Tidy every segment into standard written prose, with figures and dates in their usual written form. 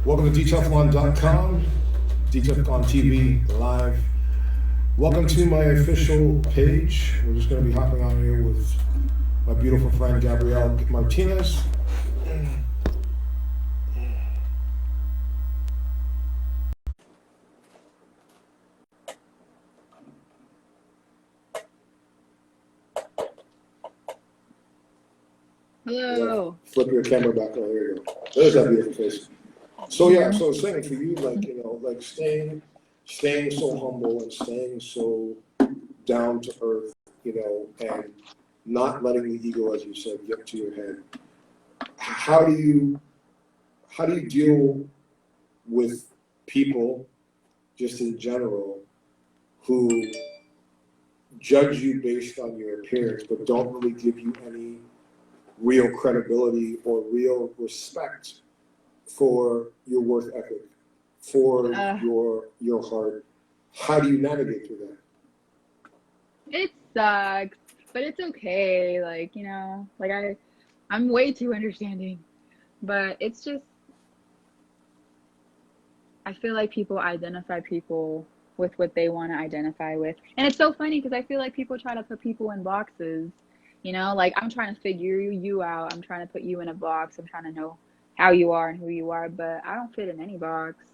Welcome to DTEFLON.com, DTEFLON TV live. Welcome to my official page. We're just going to be hopping on here with my beautiful friend Gabriella Martinez. Hello. Flip your camera back. Oh, there you go. There's that beautiful face. So yeah, so saying for you, like staying so humble and staying so down to earth, and not letting the ego, as you said, get to your head. How do you deal with people, just in general, who judge you based on your appearance, but don't really give you any real credibility or real respect for your work ethic, for your heart? How do you navigate through that? It sucks, but it's okay. I'm way too understanding, but it's just, I feel like people identify people with what they want to identify with. And it's so funny because I feel like people try to put people in boxes, like I'm trying to figure you out. I'm trying to put you in a box. I'm trying to know how you are and who you are, but I don't fit in any box.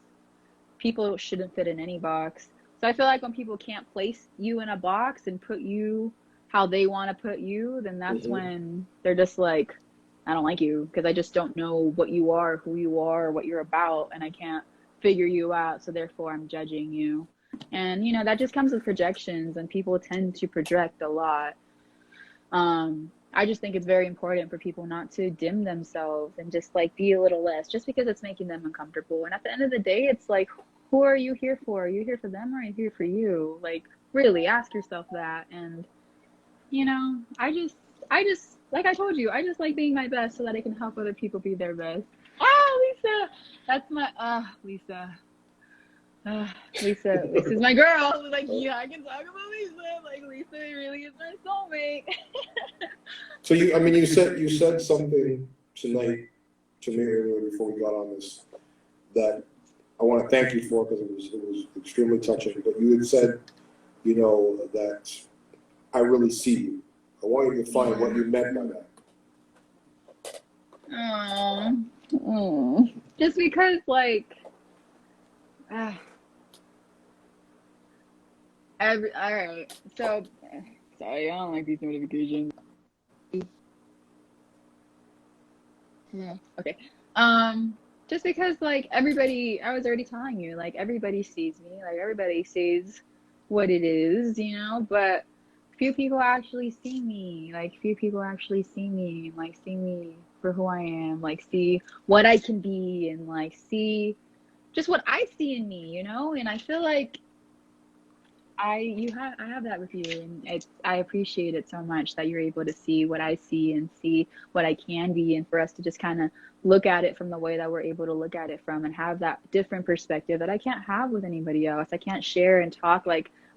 People shouldn't fit in any box. So I feel like when people can't place you in a box and put you how they want to put you, then that's when they're just like, I don't like you because I just don't know what you are, who you are, what you're about, and I can't figure you out. So therefore I'm judging you. And, that just comes with projections, and people tend to project a lot. I just think it's very important for people not to dim themselves and just be a little less just because it's making them uncomfortable. And at the end of the day, it's like, who are you here for? Are you here for them or are you here for you? Really ask yourself that. And, I just, like I told you, I just like being my best so that I can help other people be their best. Oh, Lisa, that's my, Lisa. Lisa's my girl. Yeah, I can talk about Lisa. Lisa really is my soulmate. So you said something tonight to me earlier before we got on this that I want to thank you for, because it was extremely touching. But you had said, that I really see you. I want you to find what you meant by that. Just because all right. So sorry, I don't like these notifications. Yeah. Okay. Just because everybody, I was already telling you, everybody sees me, everybody sees what it is, but few people actually see me. Few people actually see me, see me for who I am, see what I can be, and see just what I see in me, and I feel like I have that with you, and I appreciate it so much that you're able to see what I see and see what I can be, and for us to just kind of look at it from the way that we're able to look at it from, and have that different perspective that I can't have with anybody else. I can't share and talk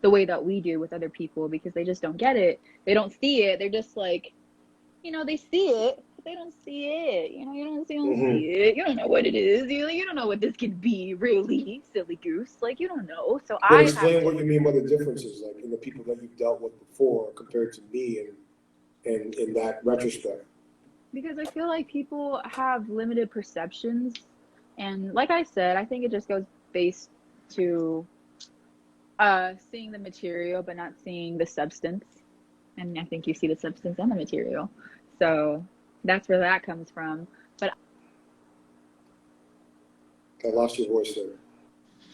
the way that we do with other people because they just don't get it. They don't see it. They're just they see it, but they don't see it. You don't see it. You don't know what it is. You don't know what this could be, really, silly goose. You don't know. So But explain what you mean by the differences, in the people that you've dealt with before compared to me, and in that retrospect. Because I feel like people have limited perceptions, and like I said, I think it just goes based to seeing the material but not seeing the substance. And I think you see the substance and the material. So that's where that comes from. But I lost your voice there.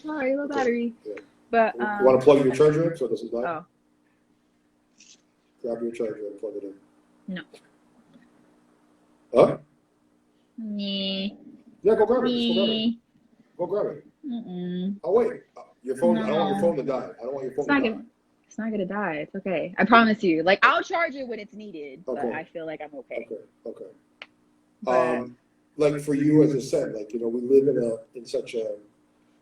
Sorry, low battery. Yeah. But you want to plug your charger in so it doesn't die? Oh. Grab your charger and plug it in. No. Huh? Nee. Yeah, go grab it. Go grab it. I'll wait. Your phone. No. I don't want your phone to die. I don't want your phone to die. It's not gonna die. It's okay. I promise you. I'll charge it when it's needed, but I feel like I'm okay. Okay. But, for you, as I said, we live in such a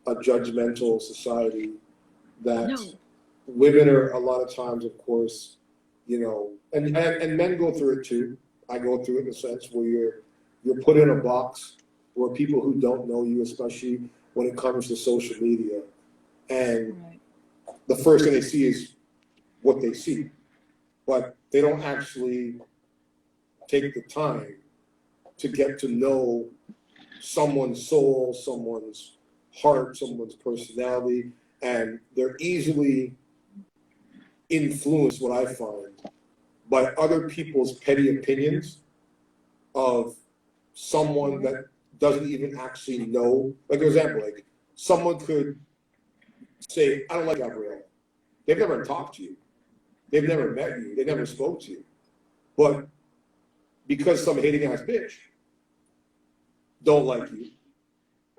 judgmental society that women are a lot of times, of course, and men go through it too. I go through it in a sense where you're put in a box or people who don't know you, especially when it comes to social media. And the first thing they see is what they see, but they don't actually take the time to get to know someone's soul, someone's heart, someone's personality, and they're easily influenced, what I find, by other people's petty opinions of someone that doesn't even actually know. Like, for example, like someone could say, I don't like Gabriella. They've never talked to you. They've never met you. They never spoke to you. But because some hating ass bitch don't like you,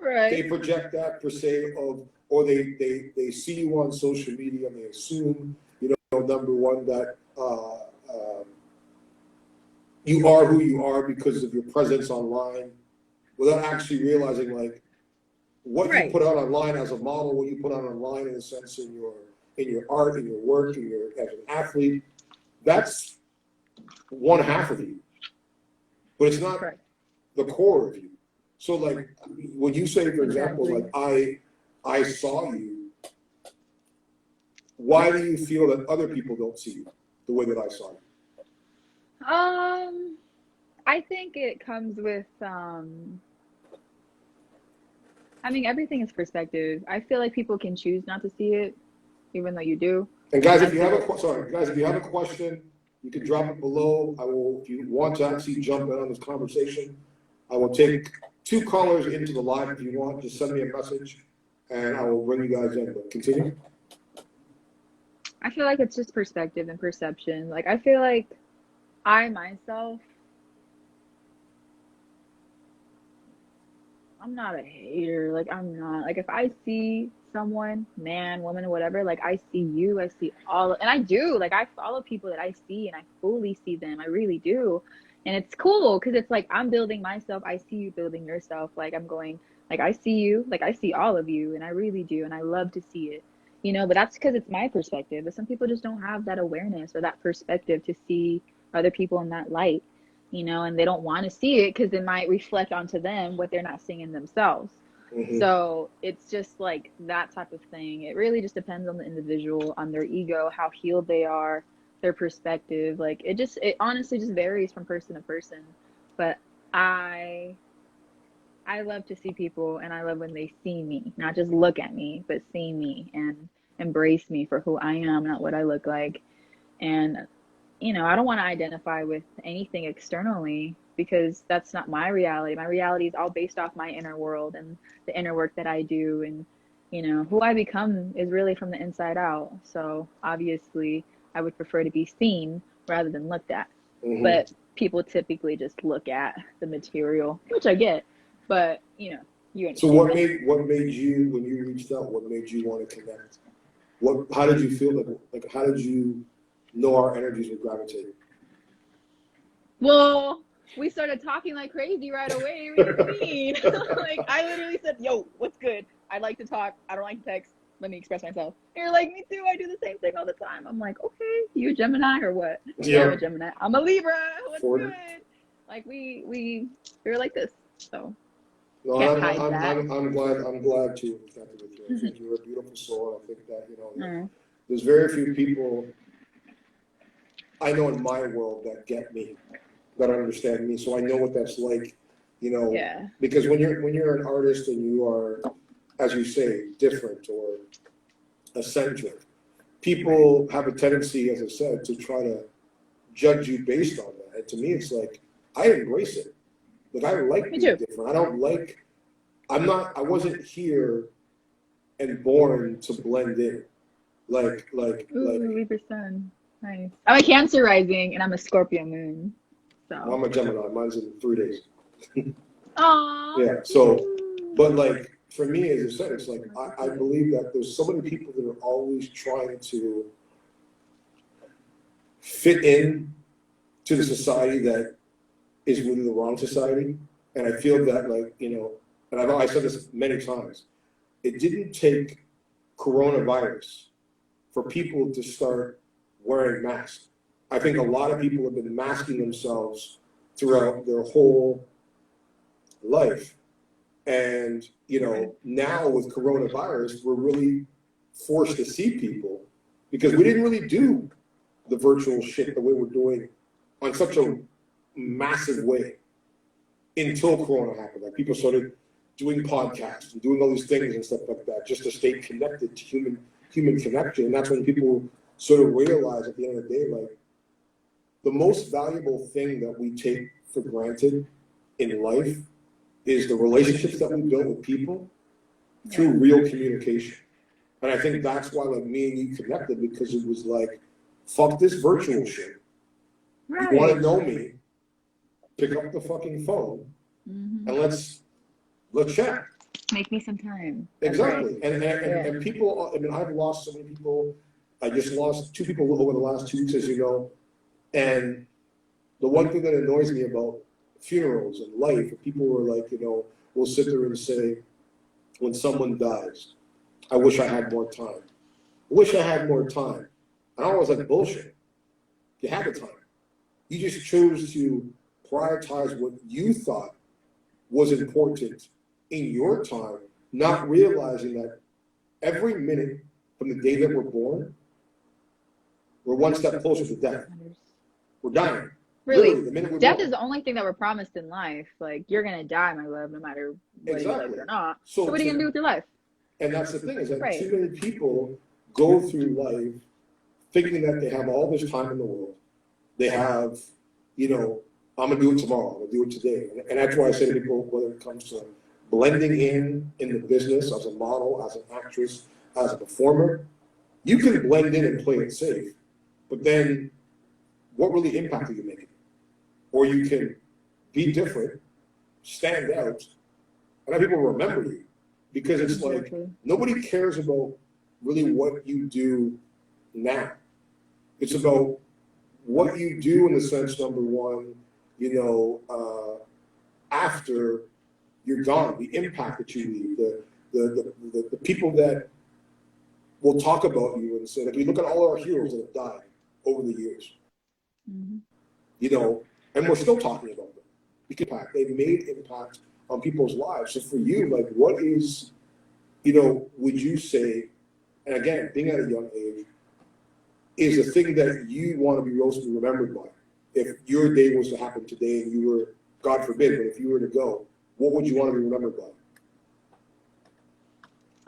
they project that per se of, or they see you on social media and they assume, you know, number one, that you are who you are because of your presence online, without actually realizing like what you put out online as a model, what you put out online in a sense in your art, in your work, in your as an athlete, that's one half of you, but it's not the core of you. So like when you say, for example, like I saw you, why do you feel that other people don't see you the way that I saw you? I think it comes with I mean, everything is perspective. I feel like people can choose not to see it, even though you do. And guys, if you have a question, you can drop it below. I will, if you want to actually jump in on this conversation, I will take 2 callers into the live. If you want, just send me a message, and I will bring you guys in. But continue. I feel like it's just perspective and perception. Like, I feel like I myself, I'm not a hater. Like, I'm not. Like, if I see someone, man, woman, whatever, like, I see you, I see all, and I do. Like, I follow people that I see, and I fully see them. I really do. And it's cool, because it's like, I'm building myself. I see you building yourself. Like, I'm going, like, I see you. Like, I see all of you, and I really do. And I love to see it. You know, but that's because it's my perspective. But some people just don't have that awareness or that perspective to see other people in that light, you know, and they don't want to see it because it might reflect onto them what they're not seeing in themselves. So it's just like that type of thing. It really just depends on the individual, on their ego, how healed they are, their perspective. Like it honestly just varies from person to person. But I love to see people, and I love when they see me, not just look at me, but see me and embrace me for who I am, not what I look like. And you know, I don't want to identify with anything externally because that's not my reality. My reality is all based off my inner world and the inner work that I do. And, you know, who I become is really from the inside out. So obviously I would prefer to be seen rather than looked at. But people typically just look at the material, which I get. But, you know, you understand. So what made you, when you reached out, what made you want to connect? How did you feel? Like how did you know our energies would gravitate? Well, we started talking like crazy right away. What do you mean? Like, I literally said, yo, what's good? I like to talk. I don't like to text. Let me express myself. And you're like, me too. I do the same thing all the time. I'm like, okay, you a Gemini or what? Yeah. I'm a Gemini. I'm a Libra. What's good? Like, we were like this. So no, can't hide that. I'm glad to have connected with you. I think you're a beautiful soul. I think that, you know, there's very few people I know in my world that get me, that understand me. So I know what that's like, you know, because when you're an artist and you are, as you say, different or eccentric, people have a tendency, as I said, to try to judge you based on that. And to me, it's like, I embrace it. Like, I like being different. I wasn't here and born to blend in. Libra sun. Nice. I'm a Cancer rising and I'm a Scorpio moon. So I'm a Gemini. Mine's in 3 days. Aww. Yeah. So, but like for me, as I said, it's like I believe that there's so many people that are always trying to fit in to the society that is really the wrong society, and I feel that, like, you know, and I said this many times, it didn't take coronavirus for people to start wearing masks. I think a lot of people have been masking themselves throughout their whole life, And, you know, now with coronavirus, we're really forced to see people because we didn't really do the virtual shit the way we're doing on such a massive way until Corona happened. Like people started doing podcasts and doing all these things and stuff like that just to stay connected to human connection. And that's when people sort of realize at the end of the day, like the most valuable thing that we take for granted in life is the relationships that we build with people through real communication. And I think that's why like me and you connected, because it was like, fuck this virtual shit. Right. You want to know me, pick up the fucking phone and let's chat. Make me some time. Exactly. And people, I mean, I've lost so many people. I just lost 2 people over the last 2 weeks, as you know. And the one thing that annoys me about funerals and life, people were like, you know, will sit there and say, when someone dies, I wish I had more time. I wish I had more time. And I was like, bullshit. You had the time. You just chose to prioritize what you thought was important in your time, not realizing that every minute from the day that we're born, we're one step closer to death. We're dying. Really, the minute we're death born. is the only thing that we're promised in life. Like, you're going to die, my love, no matter whether you like it or not. So what are you going to do with your life? And that's the thing, is that too many people go through life thinking that they have all this time in the world. They have, you know, I'm going to do it tomorrow. I'm going to do it today. And that's why I say to people, whether it comes to blending in the business as a model, as an actress, as a performer, you can blend in and play it safe. But then what really impact are you making? Or you can be different, stand out, and have people remember you. Because it's like, nobody cares about really what you do now. It's about what you do in the sense, number one, you know, after you're gone, the impact that you leave, the people that will talk about you and say, like, we look at all our heroes that have died over the years, you know, and we're still talking about them. Because they've made impact on people's lives. So for you, like, what is, you know, would you say, and again, being at a young age, is the thing that you want to be mostly remembered by? If your day was to happen today and you were, God forbid, but if you were to go, what would you want to be remembered by?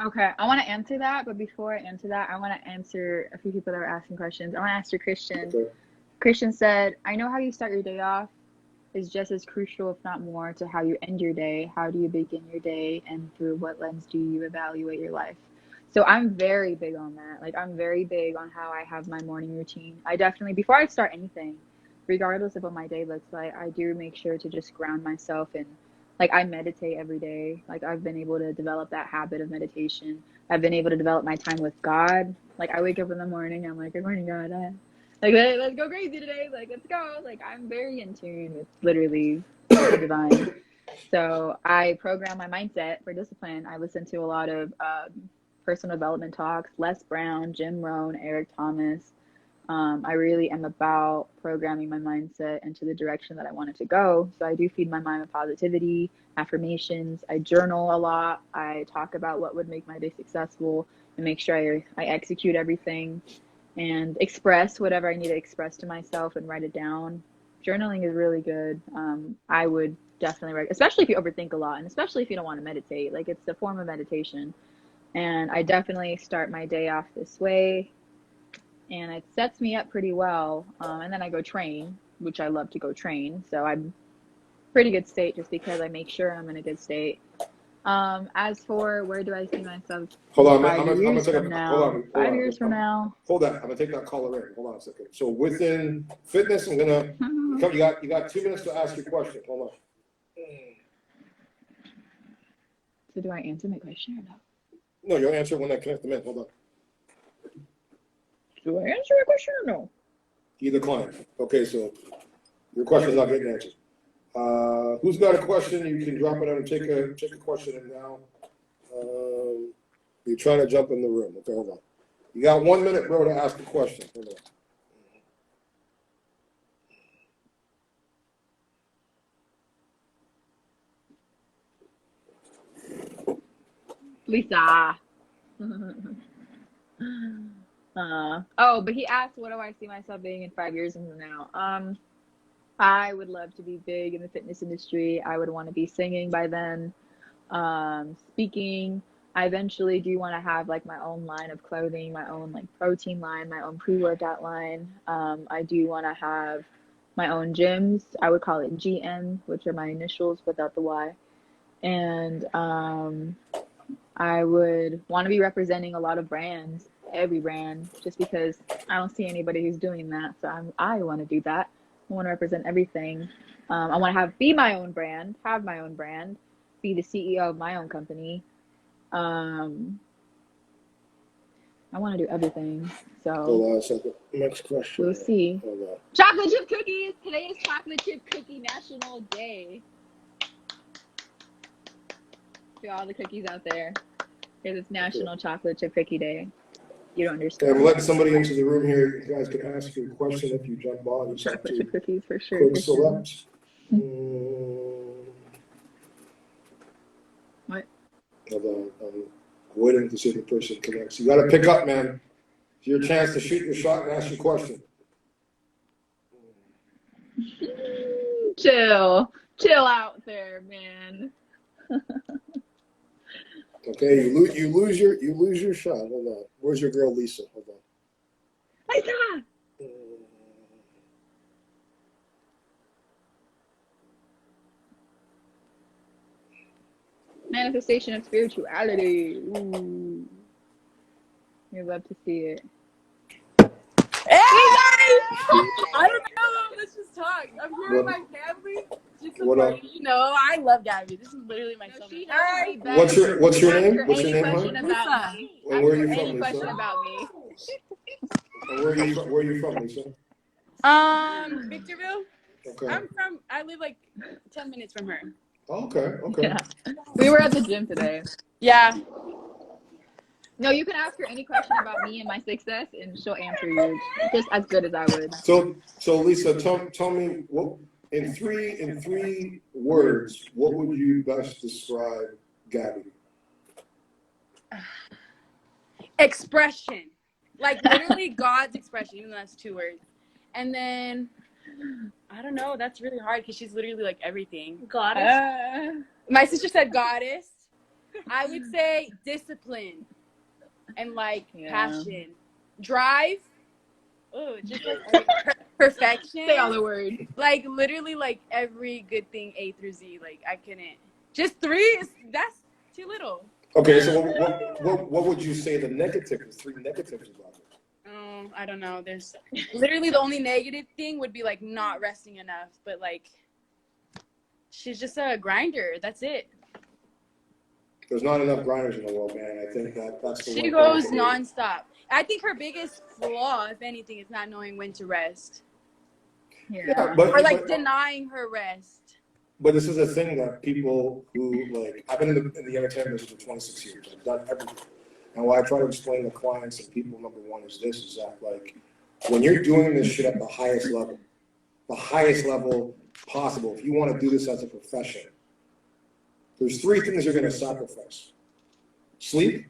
Okay, I want to answer that, but before I answer that, I want to answer a few people that were asking questions. I want to answer Christian. Okay. Christian said, I know how you start your day off is just as crucial, if not more, to how you end your day. How do you begin your day, and through what lens do you evaluate your life? So I'm very big on that. Like, I'm very big on how I have my morning routine. I definitely, before I start anything, regardless of what my day looks like, I do make sure to just ground myself in, like, I meditate every day. Like, I've been able to develop that habit of meditation. I've been able to develop my time with God. Like, I wake up in the morning, I'm like, good morning, God. Like, let's go crazy today. Like, let's go. Like, I'm very in tune with literally the divine. So I program my mindset for discipline. I listen to a lot of personal development talks, Les Brown, Jim Rohn, Eric Thomas. I really am about programming my mindset into the direction that I want it to go. So I do feed my mind with positivity, affirmations. I journal a lot. I talk about what would make my day successful and make sure I execute everything and express whatever I need to express to myself and write it down. Journaling is really good. I would definitely, especially if you overthink a lot, and especially if you don't want to meditate. Like, it's a form of meditation. And I definitely start my day off this way. And it sets me up pretty well. And then I go train, which I love to go train. So I'm pretty good state just because I make sure I'm in a good state. As for where do I see myself Hold on, 5 years from now? 5 on. years from now. Hold on, I'm gonna take that caller in. Hold on a second. So within fitness, I'm gonna, you got 2 minutes to ask your question. Hold on. So do I answer my question or no? No, you'll answer when I connect them in. Hold on. Do I answer my question or no? Either client. Okay, so your question's not getting answered. Who's got a question? You can drop it out and take a question in now. You're trying to jump in the room. Okay, hold on. You got 1 minute, bro, to ask a question. Hold on. Lisa. Oh, but he asked, what do I see myself being in 5 years from now? I would love to be big in the fitness industry. I would want to be singing by then, speaking. I eventually do want to have like my own line of clothing, my own like protein line, my own pre-workout line. I do want to have my own gyms. I would call it GN, which are my initials without the Y. And I would want to be representing a lot of brands, every brand, just because I don't see anybody who's doing that. So I want to do that. I want to represent everything. I want to be my own brand, have my own brand, be the CEO of my own company. I want to do everything. So Hold on a second. Next question. We'll see. Hold on. Chocolate chip cookies. Today is Chocolate Chip Cookie National Day. To all the cookies out there, because it's National Chocolate Chip Cookie Day. You don't understand. Okay, I'm letting somebody into the room here. You guys can ask your question if you jump on. You have Chocolate to chip cookies for sure. quick select. What? Hold on. I'm waiting to see if the person connects. You got to pick up, man. It's your chance to shoot your shot and ask your question. Chill out there, man. Okay, you lose your shot. Hold on. Where's your girl Lisa? Hold on. Lisa. Manifestation of spirituality. Ooh. You'd love to see it. Hey guys! I don't know. Let's just talk. I'm here with my family. Just What up? you know, I love Gabby. This is literally my son. Hi. What's your name? What's your name, Question hon? about me. And where are you Any from, question Lisa? about me. And where are you from, Lisa? Victorville. Okay. I live like 10 minutes from her. Okay. Yeah. We were at the gym today. Yeah. No, you can ask her any question about me and my success, and she'll answer you just as good as I would. So Lisa, tell me what in three words, what would you best describe Gabby? Expression. Like literally God's expression, even though that's 2 words. And then I don't know, that's really hard because she's literally like everything. Goddess. My sister said goddess. I would say discipline and like passion, drive. Oh, just like perfection. Say all the words. Like literally, like every good thing A through Z. Like I couldn't. Just 3. That's too little. Okay, so what would you say the negatives? 3 negatives about it? I don't know. There's literally the only negative thing would be like not resting enough. But like, she's just a grinder. That's it. There's not enough grinders in the world, man. I think that's the She one goes thing. nonstop. I think her biggest flaw, if anything, is not knowing when to rest. Yeah. Or like denying her rest. But this is a thing that people who like I've been in the entertainment business for 26 years. I've done everything. And what I try to explain to clients and people, number one, is that like when you're doing this shit at the highest level possible, if you want to do this as a profession, there's 3 things you're going to sacrifice: sleep,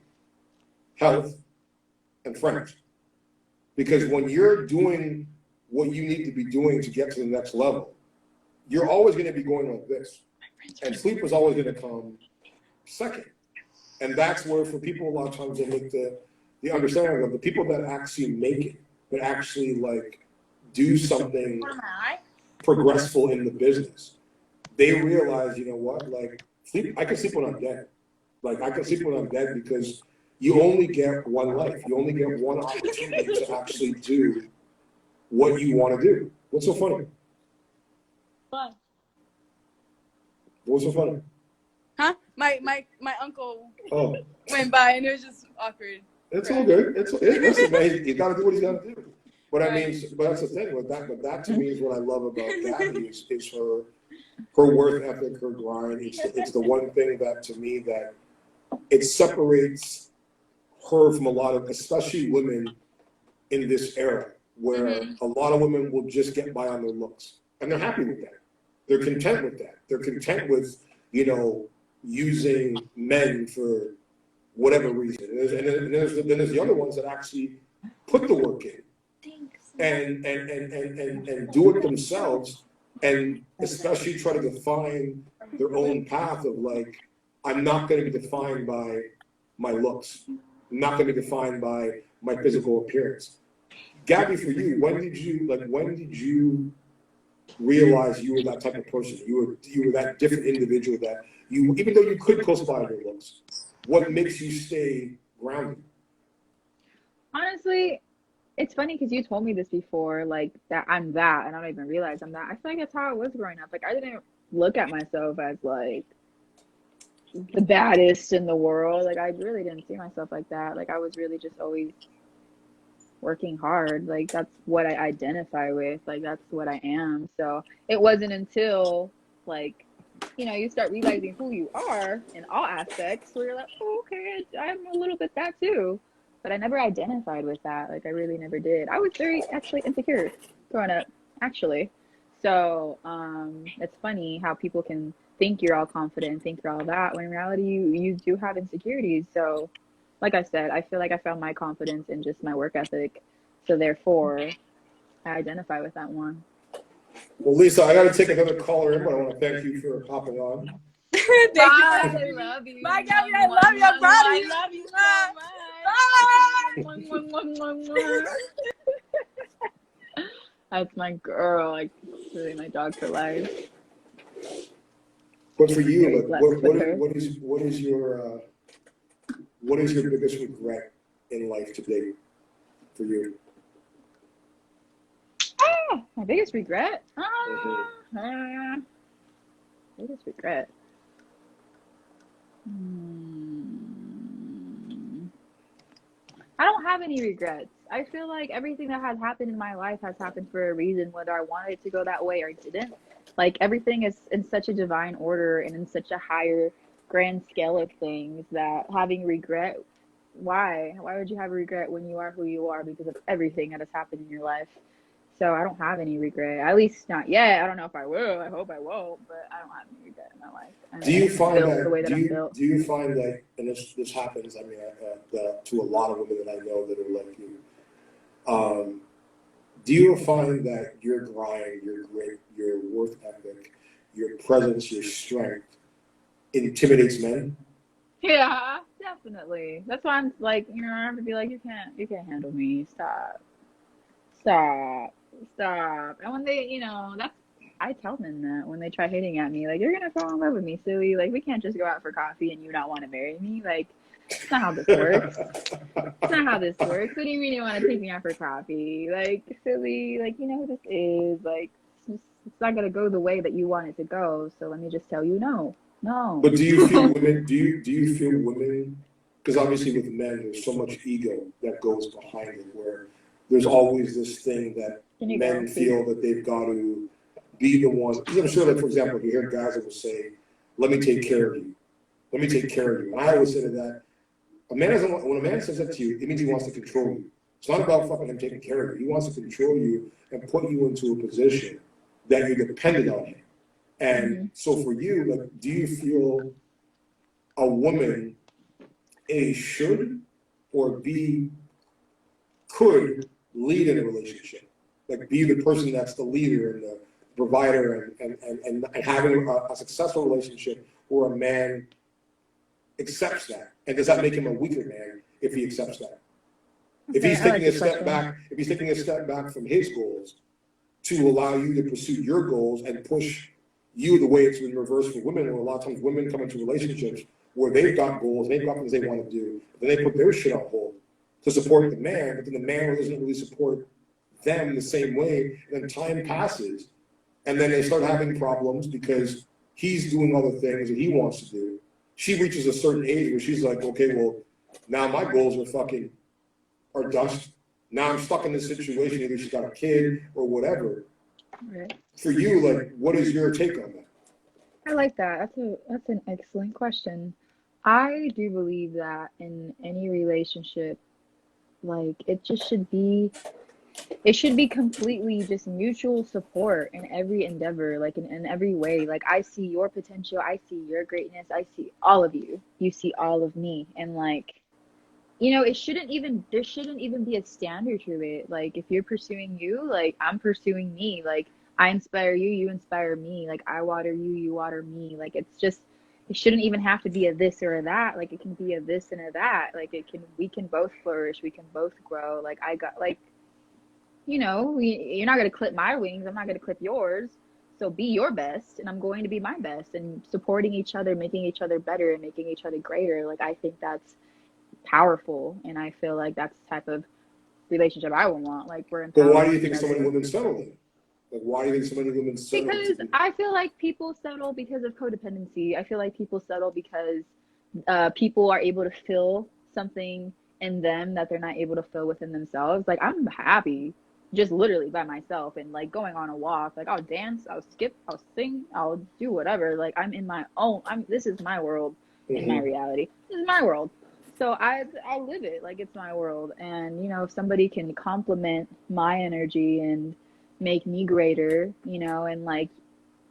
health, and friends. Because when you're doing what you need to be doing to get to the next level, you're always going to be going like this. And sleep is always going to come second. And that's where, for people, a lot of times they make the understanding of the people that actually make it, that actually like do something progressful in the business. They realize, you know what, like I can sleep when I'm dead. Like I can sleep when I'm dead because you only get one life. You only get one opportunity to actually do what you want to do. What's so funny? What? What's so funny? Huh? My uncle Oh, went by and it was just awkward. it's all good. Listen, man, he's got to do what he's got to do. But I mean, but that's the thing with that. But that to me is what I love about Gabby is her work ethic, her grind. It's the one thing that to me that it separates her from a lot of, especially women in this era, where a lot of women will just get by on their looks, and they're happy with that. They're content with that. They're content with, you know, using men for whatever reason. Then there's the other ones that actually put the work in and do it themselves, and especially try to define their own path of like, I'm not going to be defined by my looks. I'm not going to be defined by my physical appearance. Gabby, for you, when did you realize you were that type of person? You were that different individual that you, even though you could classify your looks, what makes you stay grounded? Honestly, it's funny because you told me this before, like that I'm that, and I don't even realize I'm that. I feel like that's how I was growing up. Like I didn't look at myself as like the baddest in the world. Like I really didn't see myself like that. Like I was really just always working hard. Like that's what I identify with. Like that's what I am. So it wasn't until like, you know, you start realizing who you are in all aspects where you're like, oh, okay, I'm a little bit that too. But I never identified with that. Like I really never did. I was very actually insecure growing up, actually. So it's funny how people can think you're all confident and think you're all that when in reality you do have insecurities. So like I said, I feel like I found my confidence in just my work ethic. So therefore I identify with that one. Well, Lisa, I got to take another caller in, but I want to thank you for hopping on. Thank Bye. you. I love you. Bye, Gabby. I love your body. I love you so much. That's my girl. Like really my dog for life. But for you, Very like, blessed with her. what is your biggest regret in life today for you? My biggest regret? Mm-hmm. Biggest regret. I don't have any regrets. I feel like everything that has happened in my life has happened for a reason, whether I wanted it to go that way or didn't. Like everything is in such a divine order and in such a higher grand scale of things that having regret, why? Why would you have regret when you are who you are because of everything that has happened in your life? So I don't have any regret, at least not yet. I don't know if I will. I hope I won't, but I don't have any regret in my life. Do you find built the way that? that I'm built. Do you find that? And this happens. I mean, to a lot of women that I know that are like you. Do you find that your grind, your grit, your work ethic, your presence, your strength intimidates men? Yeah, definitely. That's why I'm like, you know, I have to be like, you can't handle me. Stop. And when they, you know, I tell them that when they try hitting at me, like, you're gonna fall in love with me, silly. Like, we can't just go out for coffee and you not want to marry me. Like, it's not how this works. It's not how this works. What do you mean you want to take me out for coffee? Like, silly. Like, you know who this is. Like, it's not gonna go the way that you want it to go. So let me just tell you, no. But do you feel women? Do you feel women? Because obviously with men, there's so much ego that goes behind it. Where there's always this thing that men feel that they've got to be the one. Because I'm sure that, for example, you hear guys that will say, "Let me take care of you. Let me take care of you." And I always say to that, a man doesn't. When a man says that to you, it means he wants to control you. It's not about fucking him taking care of you. He wants to control you and put you into a position that you're dependent on him. And so for you, like, do you feel a woman A should or B could lead in a relationship? Like be the person that's the leader and the provider and having a successful relationship where a man accepts that? And does that make him a weaker man if he accepts that? If he's taking a step back, if he's taking a step back from his goals to allow you to pursue your goals and push you the way it's been reversed for women, where a lot of times women come into relationships where they've got goals, they've got things they want to do, then they put their shit on hold to support the man, but then the man doesn't really support them the same way, and then time passes, and then they start having problems because he's doing other things that he wants to do. She reaches a certain age where she's like, okay, well, now my goals are dust. Now I'm stuck in this situation, either she's got a kid or whatever. Right. For you, like, what is your take on that? I like that. That's an excellent question. I do believe that in any relationship, like it just should be it should be completely just mutual support in every endeavor, like in every way. Like I see your potential, I see your greatness, I see all of you. You see all of me. And like, it shouldn't even there shouldn't even be a standard to it. Like if you're pursuing you, like I'm pursuing me. Like I inspire you, you inspire me. Like I water you, you water me. Like it shouldn't even have to be a this or a that. Like it can be a this and a that. Like we can both flourish, we can both grow. Like I got like you're not going to clip my wings. I'm not going to clip yours. So be your best, and I'm going to be my best, and supporting each other, making each other better, and making each other greater. Like, I think that's powerful, and I feel like that's the type of relationship I would want. Like, we're But why empowering do you think each so many other. women settle then? Like, why do you think so many women settle? Because I feel like people settle because of codependency. I feel like people settle because people are able to feel something in them that they're not able to feel within themselves. Like, I'm happy just literally by myself and like going on a walk. Like I'll dance, I'll skip, I'll sing, I'll do whatever. Like I'm in my own, this is my world and my reality. This is my world. So I live it like it's my world. And if somebody can complement my energy and make me greater, and like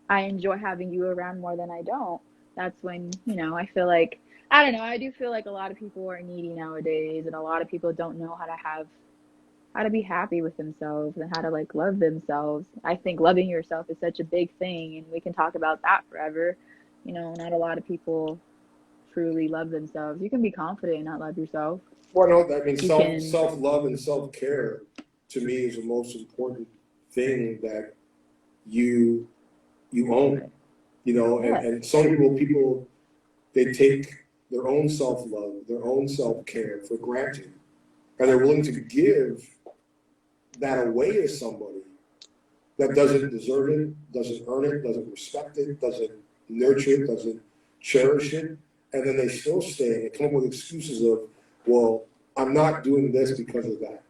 I enjoy having you around more than I don't, that's when, I feel like, I don't know, I do feel like a lot of people are needy nowadays, and a lot of people don't know how to be happy with themselves and how to like love themselves. I think loving yourself is such a big thing, and we can talk about that forever. Not a lot of people truly love themselves. You can be confident and not love yourself. Well, no, I mean, You can. self-love and self-care to me is the most important thing that you own, Yeah. and some people, they take their own self-love, their own self-care for granted, and they're willing to give that away to somebody that doesn't deserve it, doesn't earn it, doesn't respect it, doesn't nurture it, doesn't cherish it, and then they still stay and come up with excuses of, well, I'm not doing this because of that.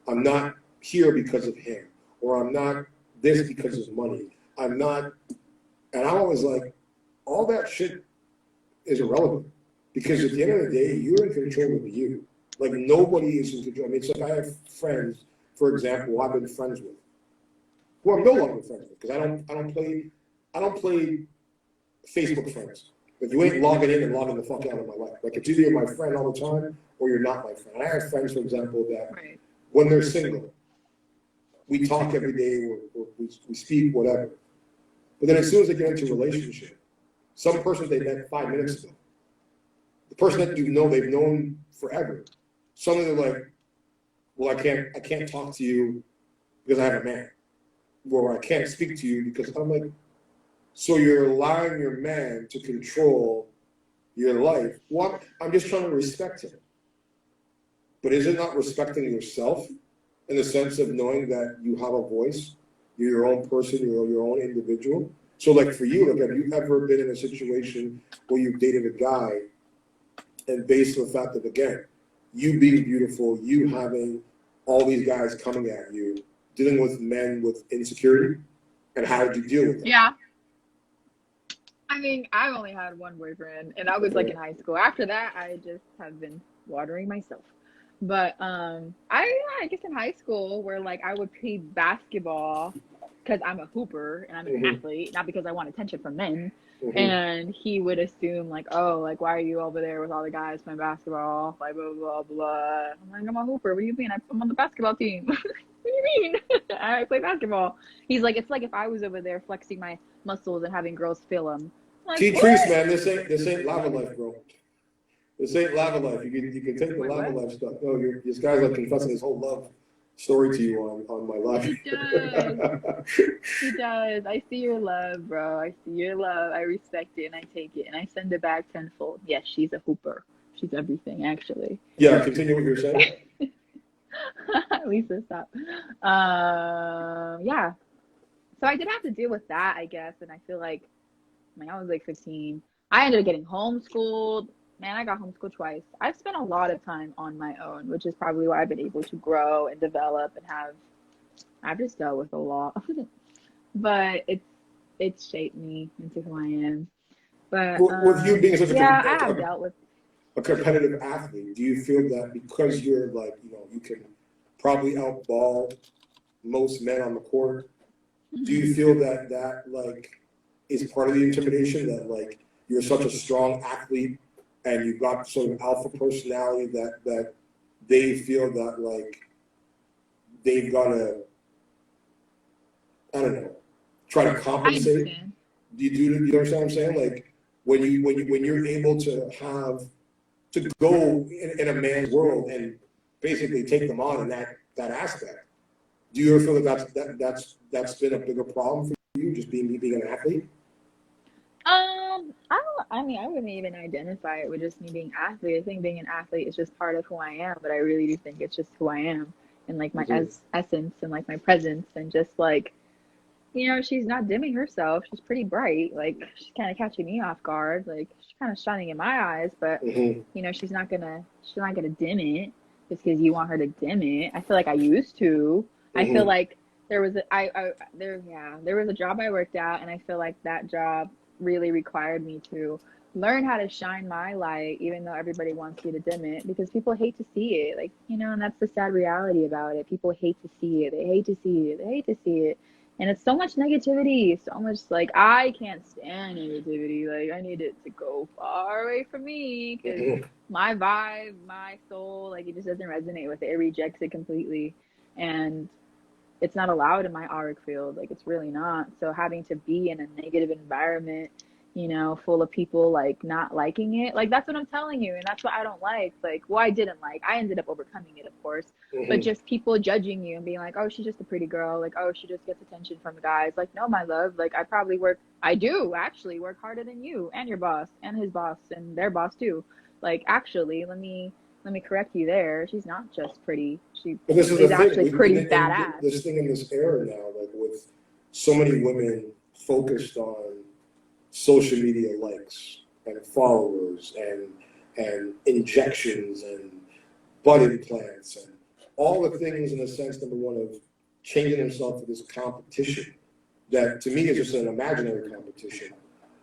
I'm not here because of him, or I'm not this because of money. I'm not, and I'm always like, all that shit is irrelevant, because at the end of the day, you're in control of you. Like nobody is in control. I mean, it's like I have friends, for example, I've been friends with, who I'm no longer friends with, because I don't play Facebook friends. If you ain't logging in and logging the fuck out of my life, like it's either you're my friend all the time or you're not my friend. And I have friends, for example, that when they're single, we talk every day, or we speak, whatever. But then as soon as they get into a relationship, some person they met 5 minutes ago, the person that they've known forever, suddenly they're like, well, I can't talk to you because I have a man, or I can't speak to you because I'm like, so you're allowing your man to control your life. Well, I'm just trying to respect him. But is it not respecting yourself in the sense of knowing that you have a voice, you're your own person, you're your own individual? So like for you, like have you ever been in a situation where you've dated a guy and based on the fact that, again, you being beautiful, you having all these guys coming at you, dealing with men with insecurity, and how did you deal with that? Yeah. I mean, I've only had one boyfriend, and I was like in high school. After that, I just have been watering myself. But I guess in high school, where like I would play basketball because I'm a hooper and I'm an athlete, not because I want attention from men. And he would assume like, oh, like why are you over there with all the guys playing basketball? Like blah blah blah. I'm like, I'm a hooper. What do you mean? I'm on the basketball team. What do you mean? I play basketball. He's like, it's like if I was over there flexing my muscles and having girls feel them. Like, Trees, man, this ain't lava life, bro. This ain't lava life. You can take the lava life stuff. No, this guy's like confessing his whole love story to you on my life. He does. He does. I see your love, bro. I see your love. I respect it and I take it and I send it back tenfold. Yes, she's a hooper. She's everything, actually. Yeah, continue what you're saying. Lisa, stop. Yeah. So I did have to deal with that, I guess, and I feel like I was like 15. I ended up getting homeschooled. Man, I got homeschooled twice. I've spent a lot of time on my own, which is probably why I've been able to grow and develop and I've just dealt with a lot. But it's shaped me into who I am. But with you being such I have dealt with a competitive athlete, do you feel that because you're like, you can probably outball most men on the court, do you feel that like is part of the intimidation, that like you're such a strong athlete and you've got sort of alpha personality that they feel that like they've got to, I don't know, try to compensate? Do you understand what I'm saying? Like when you're able to go in a man's world and basically take them on in that aspect, do you ever feel that's been a bigger problem for you, just being an athlete? I wouldn't even identify it with just me being an athlete. I think being an athlete is just part of who I am, but I really do think it's just who I am and like my essence and like my presence and just like, you know, she's not dimming herself. She's pretty bright. Like she's kind of catching me off guard. Like she's kind of shining in my eyes, but you know, she's not gonna dim it just because you want her to dim it. I feel like I used to. I feel like there was a job I worked at, and I feel like that job really required me to learn how to shine my light, even though everybody wants you to dim it, because people hate to see it. Like, you know, and that's the sad reality about it. People hate to see it. They hate to see it. They hate to see it. And it's so much negativity, so much like I can't stand negativity. Like I need it to go far away from me because my vibe, my soul, like it just doesn't resonate with it. It rejects it completely. And it's not allowed in my auric field. Like it's really not. So having to be in a negative environment, you know, full of people like not liking it, like that's what I'm telling you, and that's what I don't like. Like, well, I didn't like. I ended up overcoming it, of course, but just people judging you and being like, oh, she's just a pretty girl. Like, oh, she just gets attention from guys. Like, no, my love. Like, I do actually work harder than you and your boss and his boss and their boss too. Like, actually, let me correct you there. She's not just pretty. She is actually pretty badass. This thing in this era now, like with so many women focused on social media likes and followers and injections and butt implants and all the things in the sense, number one, of changing themselves for this competition that to me is just an imaginary competition.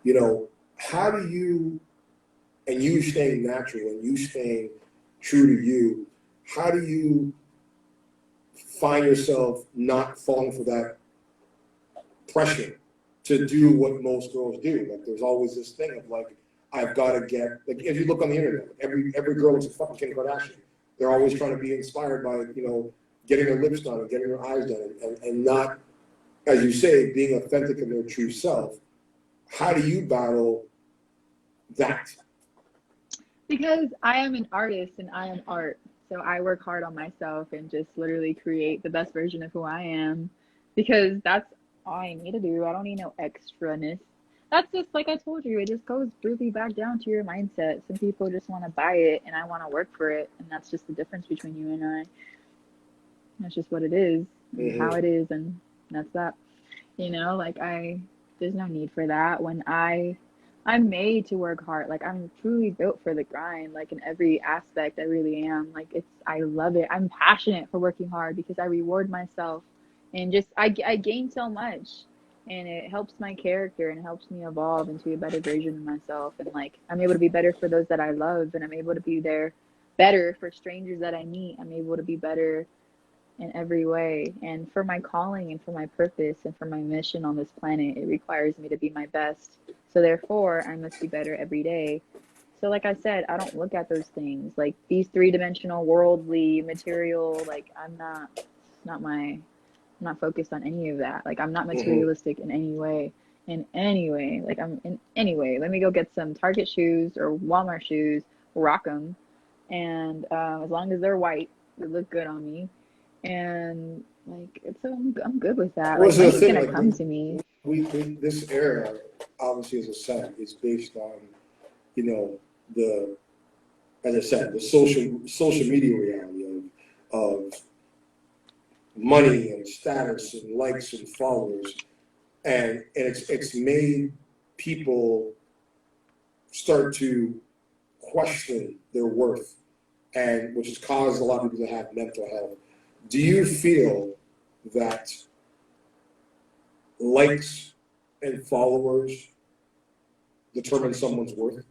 You know, how do you, and you staying natural and you staying true to you, how do you find yourself not falling for that pressure to do what most girls do? Like there's always this thing of like, I've got to get, like if you look on the internet, every girl is a fucking Kim Kardashian. They're always trying to be inspired by, you know, getting their lips done and getting their eyes done and not, as you say, being authentic in their true self. How do you battle that? Because I am an artist and I am art. So I work hard on myself and just literally create the best version of who I am, because that's all I need to do. I don't need no extraness. That's just like I told you, it just goes really back down to your mindset. Some people just want to buy it and I want to work for it. And that's just the difference between you and I. That's just what it is, how it is, and that's that. You know, like there's no need for that when I'm made to work hard. Like I'm truly built for the grind, like in every aspect. I really am. Like I love it. I'm passionate for working hard because I reward myself and just, I gain so much, and it helps my character and it helps me evolve into a better version of myself. And like, I'm able to be better for those that I love, and I'm able to be there better for strangers that I meet. I'm able to be better in every way, and for my calling and for my purpose and for my mission on this planet, it requires me to be my best. So therefore I must be better every day. So like I said, I don't look at those things like these three-dimensional worldly material. Like I'm not focused on any of that. Like I'm not materialistic in any way. Like I'm in any way, let me go get some Target shoes or Walmart shoes, rock them, and as long as they're white, they look good on me. And like I'm good with that. Well, like money's gonna come to me. This era, obviously, as I said, is based on, you know, as I said, the social media reality of money and status and likes and followers, and it's made people start to question their worth, and which has caused a lot of people to have mental health. Do you feel that likes and followers determine someone's worth?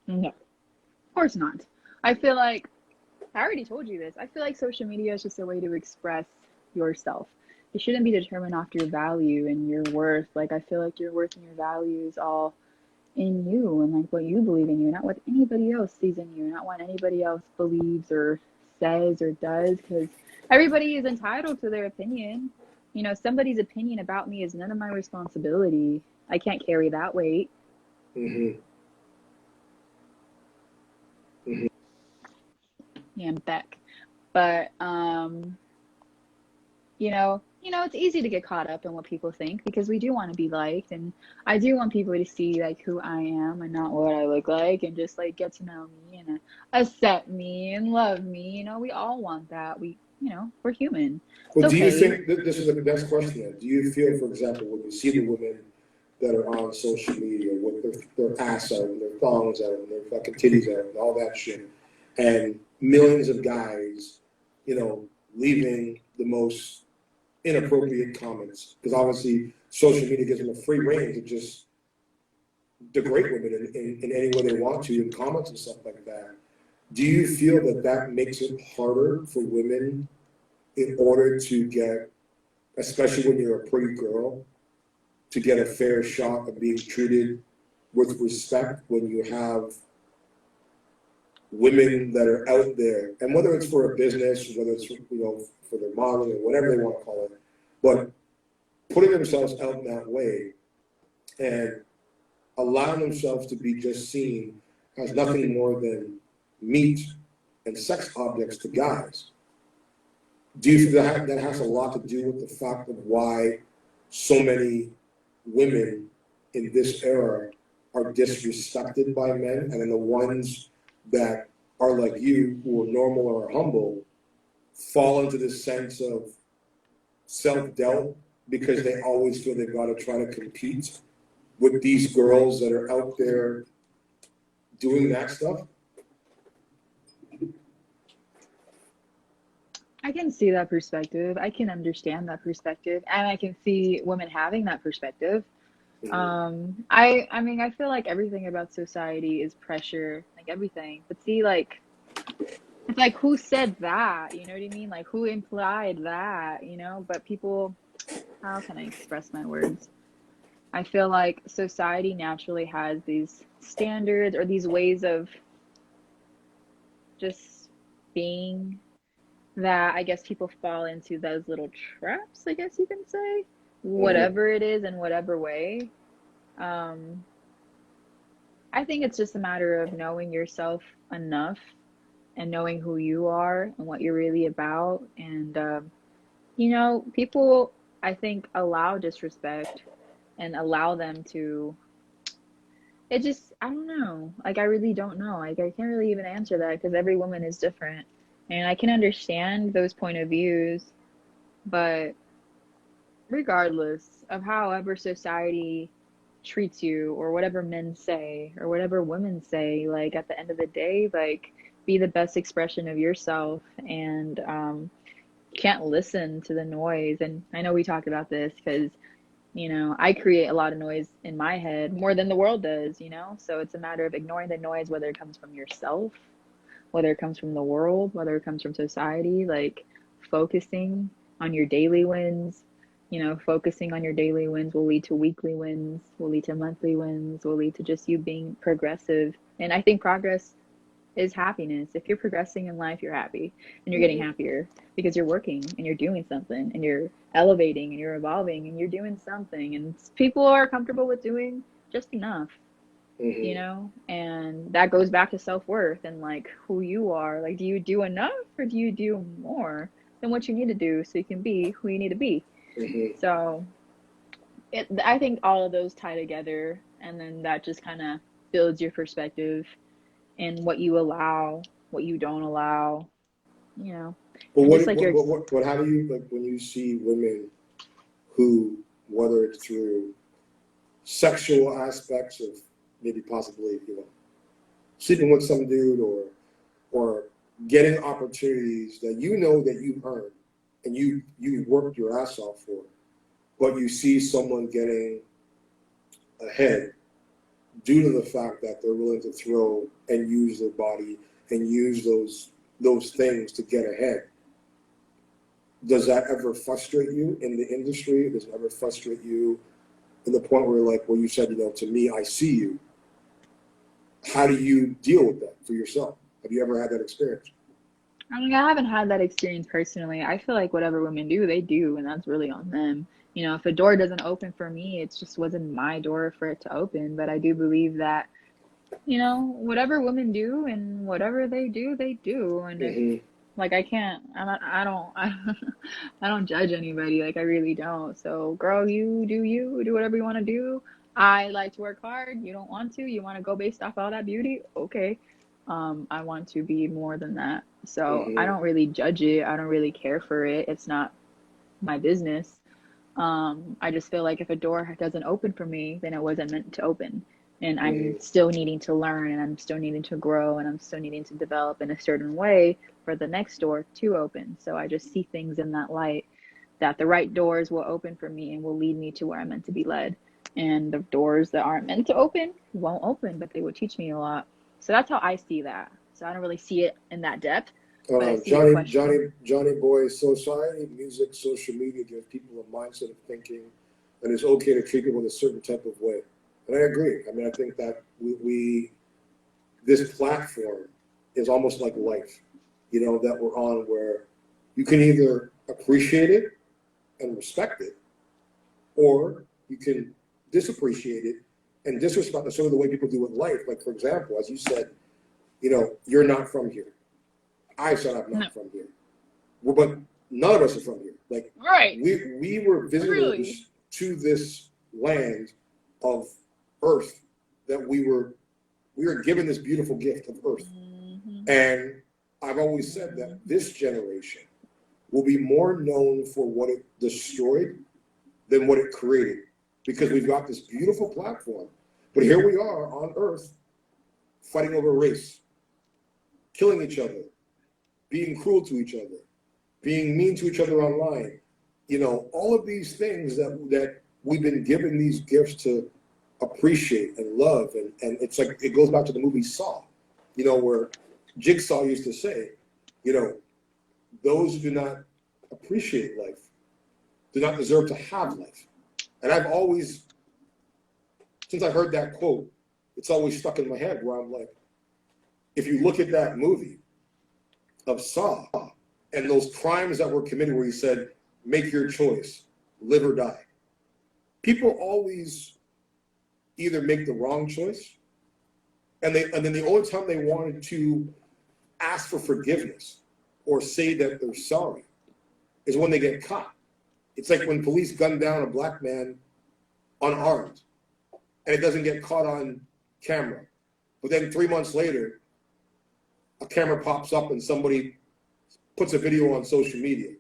No, of course not. I feel like I already told you this. I feel like social media is just a way to express yourself. It shouldn't be determined off your value and your worth. Like, I feel like your worth and your value is all in you and like what you believe in you, not what anybody else sees in you, not what anybody else believes or says or does, because everybody is entitled to their opinion. You know, somebody's opinion about me is none of my responsibility. I can't carry that weight. Mm-hmm. Mm-hmm. Yeah, I'm back. But it's easy to get caught up in what people think because we do want to be liked, and I do want people to see like who I am and not what I look like, and just like get to know me and accept me and love me. You know, we all want that. We're human. Well, It's do you okay. think this is the next question then? Do you feel, for example, when you see the women that are on social media with their ass out and their thongs out and their fucking titties out and all that shit, and millions of guys, leaving the most inappropriate comments, because obviously social media gives them a free rein to just degrade women in any way they want to in comments and stuff like that. Do you feel that that makes it harder for women in order to get, especially when you're a pretty girl, to get a fair shot of being treated with respect when you have women that are out there, and whether it's for a business, whether it's for their modeling or whatever they want to call it, but putting themselves out in that way and allowing themselves to be just seen as nothing more than meat and sex objects to guys. Do you feel that has a lot to do with the fact of why so many women in this era are disrespected by men, and then the ones that are like you, who are normal or humble, fall into this sense of self-doubt because they always feel they've got to try to compete with these girls that are out there doing that stuff? I can see that perspective. I can understand that perspective, and I can see women having that perspective. I mean, I feel like everything about society is pressure, like everything. But see, like, it's like, who said that? You know what I mean? Like, who implied that? But people, how can I express my words? I feel like society naturally has these standards or these ways of just being, that I guess people fall into those little traps, I guess you can say, whatever it is in whatever way. Um, I think it's just a matter of knowing yourself enough and knowing who you are and what you're really about. And, people, I think, allow disrespect and allow them to, I don't know. Like, I really don't know. Like, I can't really even answer that because every woman is different. And I can understand those point of views, but regardless of however society treats you or whatever men say or whatever women say, like at the end of the day, like be the best expression of yourself, and can't listen to the noise. And I know we talked about this because I create a lot of noise in my head more than the world does, so it's a matter of ignoring the noise, whether it comes from yourself, whether it comes from the world, whether it comes from society, like focusing on your daily wins. Focusing on your daily wins will lead to weekly wins, will lead to monthly wins, will lead to just you being progressive. And I think progress is happiness. If you're progressing in life, you're happy and you're getting happier because you're working and you're doing something and you're elevating and you're evolving and you're doing something. And people are comfortable with doing just enough. And that goes back to self-worth and like who you are. Like, do you do enough or do you do more than what you need to do so you can be who you need to be? So I think all of those tie together, and then that just kind of builds your perspective and what you allow, what you don't allow, But and what, just like what, your what, what, how do you, like, when you see women who, whether it's through sexual aspects of maybe possibly, sleeping with some dude or getting opportunities that that you earned and you worked your ass off for, but you see someone getting ahead due to the fact that they're willing to throw and use their body and use those those things to get ahead. Does that ever frustrate you in the industry? Does it ever frustrate you to the point where, like, well, you said, to me, I see you. How do you deal with that for yourself? Have you ever had that experience? I mean, I haven't had that experience personally. I feel like whatever women do, they do, and that's really on them. If a door doesn't open for me, it just wasn't my door for it to open. But I do believe that, whatever women do and whatever they do, they do. And if, like, I don't judge anybody. Like, I really don't. So, girl, you do whatever you want to do. I like to work hard. You don't want to. You want to go based off all that beauty? Okay. I want to be more than that. So I don't really judge it. I don't really care for it. It's not my business. I just feel like if a door doesn't open for me, then it wasn't meant to open. And I'm still needing to learn, and I'm still needing to grow, and I'm still needing to develop in a certain way for the next door to open. So I just see things in that light, that the right doors will open for me and will lead me to where I'm meant to be led. And the doors that aren't meant to open won't open, but they will teach me a lot. So that's how I see that. So I don't really see it in that depth. Johnny Boy, society, music, social media gives people a mindset of thinking that it's okay to treat people in a certain type of way. And I agree. I mean, I think that this platform is almost like life, that we're on, where you can either appreciate it and respect it, or you can disappreciate it and disrespect the sort of the way people do with life. Like, for example, as you said, you're not from here. I said I'm not from here. Well, but none of us are from here. Like, right. we were visitors to this land of Earth, that we were given this beautiful gift of Earth. And I've always said that this generation will be more known for what it destroyed than what it created, because we've got this beautiful platform. But here we are on Earth fighting over race, killing each other, being cruel to each other, being mean to each other online. All of these things that we've been given these gifts to appreciate and love. And it's like, it goes back to the movie Saw, where Jigsaw used to say, those who do not appreciate life do not deserve to have life. And I've always, since I heard that quote, it's always stuck in my head, where I'm like, if you look at that movie of Saw and those crimes that were committed, where he said, make your choice, live or die. People always either make the wrong choice, and then the only time they wanted to ask for forgiveness or say that they're sorry is when they get caught. It's like when police gun down a black man unarmed, and it doesn't get caught on camera. But then 3 months later, a camera pops up and somebody puts a video on social media.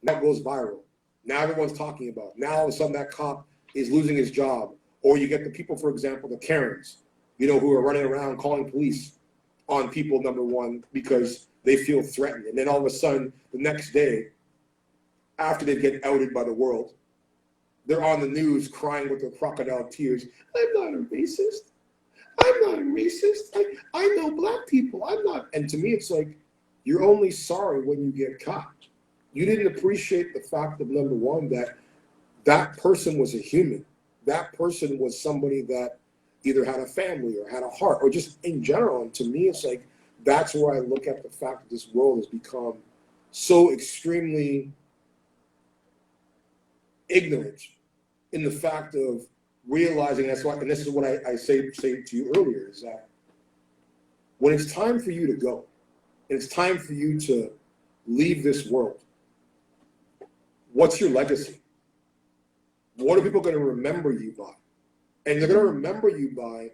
That goes viral. Now everyone's talking about it. Now all of a sudden that cop is losing his job. Or you get the people, for example, the Karens, who are running around calling police on people, number one, because they feel threatened. And then all of a sudden, the next day, after they get outed by the world, they're on the news crying with their crocodile tears. I'm not a racist. I'm not a racist. I know black people. I'm not. And to me, it's like, you're only sorry when you get caught. You didn't appreciate the fact of, number one, that person was a human. That person was somebody that either had a family or had a heart, or just in general. And to me, it's like, that's where I look at the fact that this world has become so extremely ignorant in the fact of realizing, that's why, and this is what I say to you earlier, is that when it's time for you to go, and it's time for you to leave this world, what's your legacy? What are people going to remember you by? And they're going to remember you by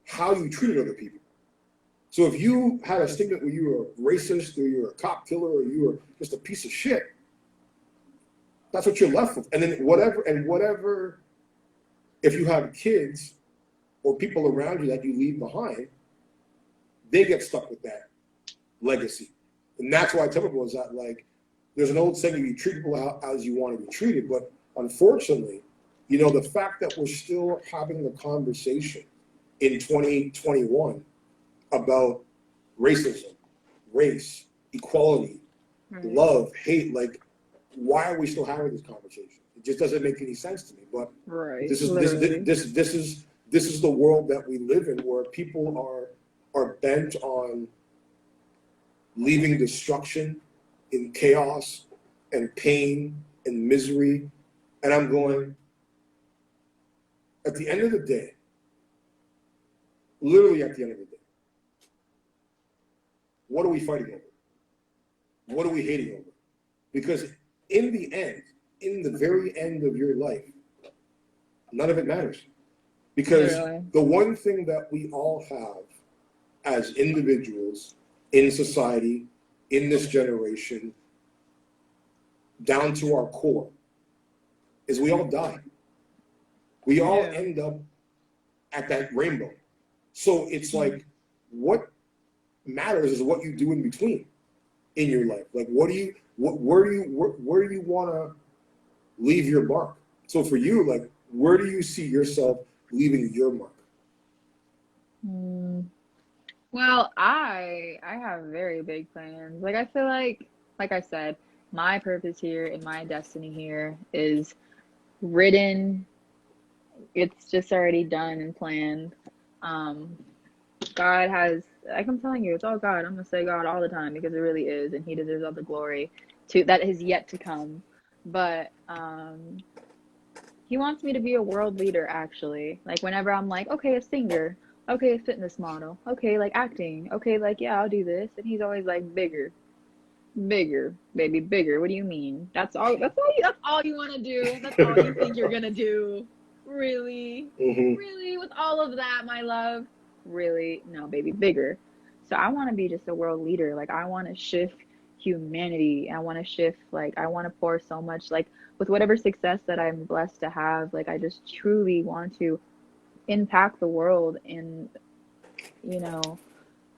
how you treated other people. So if you had a stigma where you were a racist, or you were a cop killer, or you were just a piece of shit, that's what you're left with. And then whatever, if you have kids or people around you that you leave behind, they get stuck with that legacy. And that's why I tell people is that, like, there's an old saying, you treat people as you want to be treated. But unfortunately, the fact that we're still having the conversation in 2021 about racism, race, equality, Right. love, hate. Like, why are we still having this conversation? It just doesn't make any sense to me. But Right. this is Literally. this is the world that we live in, where people are bent on leaving destruction in chaos and pain and misery. And I'm going, at the end of the day, literally at the end of the day, what are we fighting over? What are we hating over? Because in the end, in the very end of your life, none of it matters. Because Literally. the one thing that we all have as individuals in society, in this generation, down to our core, is we all die. We all end up at that rainbow. So it's like, what matters is what you do in between in your life. Like, where do you want to leave your mark? So for you, like, where do you see yourself leaving your mark? Well, I have very big plans. Like, I feel like I said, my purpose here and my destiny here is written. It's just already done and planned. God has, like I'm telling you, it's all God. I'm gonna say God all the time because it really is, and He deserves all the glory that is yet to come. But He wants me to be a world leader, actually. Like, whenever I'm like, okay, a singer, okay, a fitness model, okay, like acting, okay, like, yeah, I'll do this, and He's always like, bigger, baby, bigger. What do you mean? That's all you want to do. That's all you think you're gonna do. Really? Really? With all of that, my love? Really? No, baby, bigger. So I want to be just a world leader. Like, I want to shift humanity. I want to shift, like, I want to pour so much, like, with whatever success that I'm blessed to have. Like, I just truly want to impact the world in,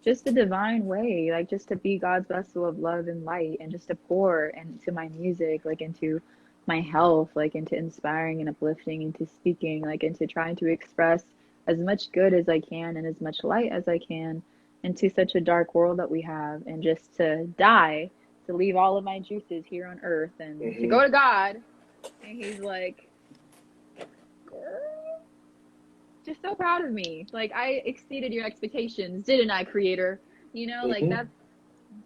just a divine way, like, just to be God's vessel of love and light, and just to pour into my music, like, into my health, like, into inspiring and uplifting, into speaking, like, into trying to express as much good as I can and as much light as I can into such a dark world that we have, and just to die, to leave all of my juices here on earth, and to go to God, and He's like, girl, just so proud of me. Like, I exceeded your expectations, didn't I, Creator? Like, that's